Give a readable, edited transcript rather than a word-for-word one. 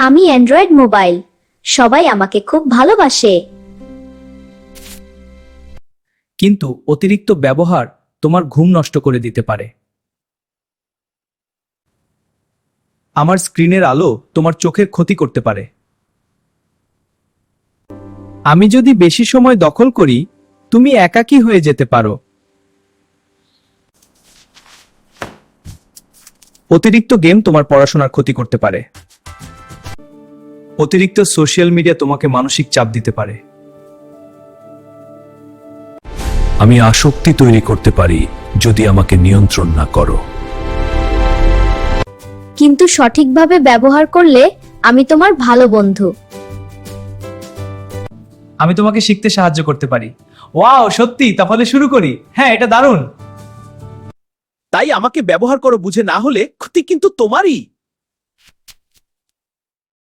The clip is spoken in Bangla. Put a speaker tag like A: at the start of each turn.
A: আমি অ্যান্ড্রয়েড মোবাইল, সবাই আমাকে খুব ভালোবাসে।
B: কিন্তু অতিরিক্ত ব্যবহার তোমার ঘুম নষ্ট করে দিতে পারে। আমার স্ক্রিনের আলো তোমার চোখের ক্ষতি করতে পারে। আমি যদি বেশি সময় দখল করি, তুমি একাকী হয়ে যেতে পারো। অতিরিক্ত গেম তোমার পড়াশোনার ক্ষতি করতে পারে। অতিরিক্ত সোশ্যাল মিডিয়া তোমাকে মানসিক চাপ দিতে পারে।
C: আমি আসক্তি তৈরি করতে পারি যদি আমাকে নিয়ন্ত্রণ না করো।
A: কিন্তু সঠিকভাবে ব্যবহার করলে আমি তোমার ভালো বন্ধু।
B: আমি তোমাকে শিখতে সাহায্য করতে পারি। ওয়াও, সত্যি? তাহলে শুরু করি। হ্যাঁ, এটা দারুণ।
D: তাই আমাকে ব্যবহার করো বুঝে, না হলে ক্ষতি কিন্তু তোমারই।